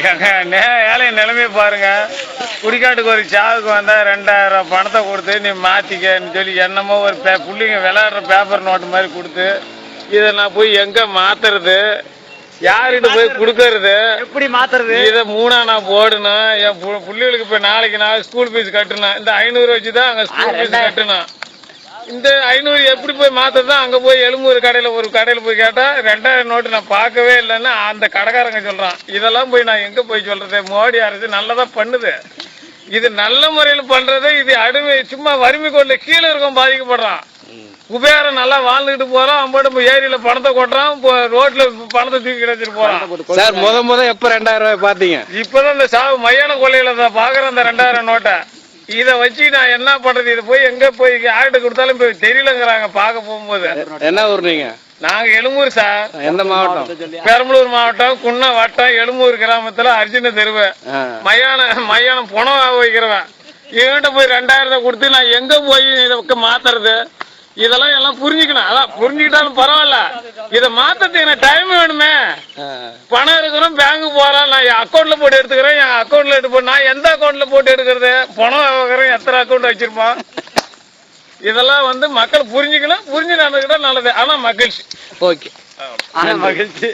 ஏழை நிலைமையை பாருங்க. குடிக்காட்டுக்கு ஒரு சாவுக்கு வந்தா 2000 பணத்தை கொடுத்து நீ மாத்திக்கன்னு சொல்லி என்னமோ ஒரு புள்ளிங்க விளையாடுற பேப்பர் நோட்டு மாதிரி கொடுத்து இதை நான் போய் எங்க மாத்துறது, யாருகிட்ட போய் கொடுக்கறது, எப்படி மாத்துறது? இதை 3 நான் போடணும். என் பிள்ளைகளுக்கு இப்ப நாளைக்கு நான் ஸ்கூல் ஃபீஸ் கட்டணும். இந்த 500 வச்சுதான் அங்க ஸ்கூல் ஃபீஸ் கட்டணும். இந்த 500 எப்படி போய் மாத்துறதா? அங்க போய் எழும்பூர் ஒரு கடையில போய் கேட்டா 2000 நோட்டு நான் பார்க்கவே இல்லைன்னு அந்த கடைக்காரங்க சொல்றான். இதெல்லாம் போய் நான் எங்க போய் சொல்றது? மோடி அரசு நல்லதா பண்ணுது. இது நல்ல முறையில் பண்றது. இது அடிமை சும்மா வறுமை கோட்டுல கீழே இருக்கும் பாதிக்கப்படுறான். குபேரம் நல்லா வாழ்ந்துட்டு போறான். அம்பாட்டு ஏரியில பணத்தை கொட்டுறான், ரோட்ல பணத்தை தூக்கி கிடைச்சிட்டு போறான். சார் முத எப்ப 2000 ரூபாய் பாத்தீங்க? இப்பதான் இந்த சாவு மையான கொள்ளையில பாக்குறேன் அந்த 2000 நோட்டை. இத வச்சு நான் என்ன பண்றது? இது போய் எங்க போய் யார்கிட்ட கொடுத்தாலும் இப்ப தெரியலங்கிறாங்க பார்க்க போகும்போது. என்ன ஊர் நீங்க? நாங்க எழும்பூர் சார். எந்த மாவட்டம்? பெரம்பலூர் மாவட்டம், குன்ன வட்டம், எழும்பூர் கிராமத்துல அர்ஜுன தெருவு. மயானம் பணம் வைக்கிறவன். இவன்கிட்ட போய் 2000 கொடுத்து நான் எங்க போய் இதை மாத்துறது? இதெல்லாம் எல்லாம் புரிஞ்சுக்கணும். அதான் புரிஞ்சுக்கிட்டாலும் பரவாயில்ல, இதை மாத்தத்துக்கு எனக்கு டைம் வேணுமே. பணம் இருக்கிறோம், பேங்க்கு போறேன், நான் என் அக்கௌண்ட்ல போட்டு எடுத்துக்கிறேன். என் அக்கௌண்ட்ல எடுப்பேன். நான் எந்த அக்கௌண்ட்ல போட்டு எடுக்கிறது? பணம் வைக்கிறேன், எத்தனை அக்கௌண்ட் வச்சிருப்பான்? இதெல்லாம் மக்கள் புரிஞ்சுக்கலாம். புரிஞ்சு நடந்துக்கிட்டா நல்லது. ஆனா மகிழ்ச்சி. ஓகே. ஆனா மகிழ்ச்சி.